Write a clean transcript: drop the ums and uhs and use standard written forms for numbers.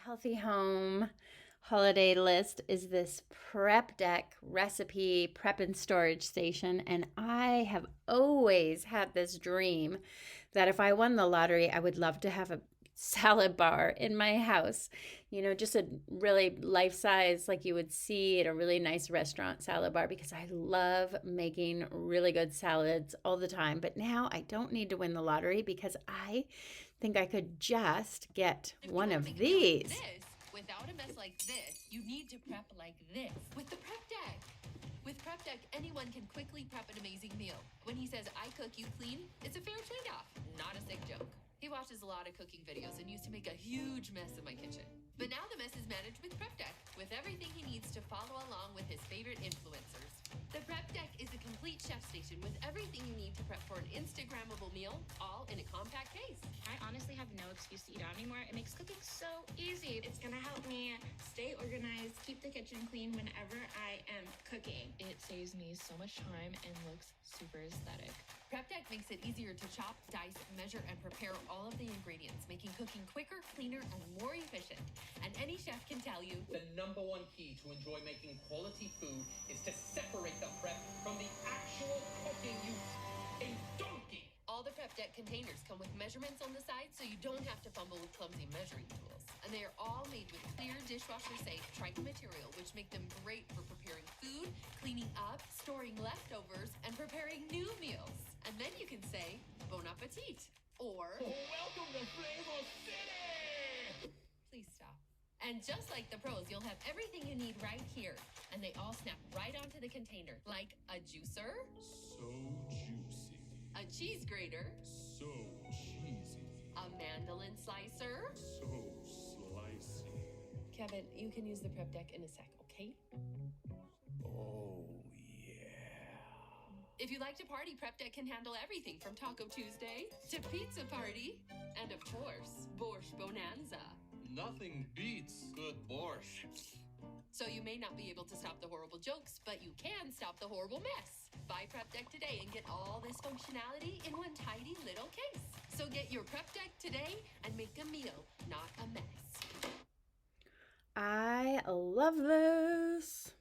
healthy home holiday list is this prep deck recipe prep and storage station. And I have always had this dream that if I won the lottery, I would love to have a salad bar in my house. Just a really life size, like you would see at a really nice restaurant salad bar, because I love making really good salads all the time. But now I don't need to win the lottery because I think I could just get If you one want to of make a meal like these. this, without a mess like this, you need to prep like this with the Prep Deck. With Prep Deck, anyone can quickly prep an amazing meal. When he says, "I cook, you clean," it's a fair trade-off, not a sick joke. He watches a lot of cooking videos and used to make a huge mess in my kitchen. But now the mess is managed with Prep Deck, with everything he needs to follow along with his favorite influencers. The Prep Deck is a complete chef station with everything you need to prep for an Instagrammable meal, all in a compact case. I honestly have no excuse to eat out anymore. It makes cooking so easy. It's gonna help me stay organized, keep the kitchen clean whenever I am cooking. It saves me so much time and looks super aesthetic. Prep Deck makes it easier to chop, dice, measure, and prepare all of the ingredients, making cooking quicker, cleaner, and more efficient. And any chef can tell you, the number one key to enjoy making quality food is to separate the prep from the actual cooking, you f***ing donkey! all the Prep Deck containers come with measurements on the side, so you don't have to fumble with clumsy measuring tools. And they are all made with clear, dishwasher-safe Triton material, which make them great for preparing food, cleaning up, storing leftovers, and preparing new meals. And then you can say, bon appetit, or Welcome to Flavor City! please stop. And just like the pros, you'll have everything you need right here. And they all snap right onto the container, like a juicer, So juicy. a cheese grater, So cheesy. a mandolin slicer. So slicey. Kevin, you can use the Prep Deck in a sec, okay? Oh, yeah. If you like to party, Prep Deck can handle everything from Taco Tuesday to Pizza Party, and of course, Borscht Bonanza. Nothing beats good borscht. So you may not be able to stop the horrible jokes, but you can stop the horrible mess. Buy Prep Deck today and get all this functionality in one tidy little case. So get your Prep Deck today and make a meal, not a mess. I love this.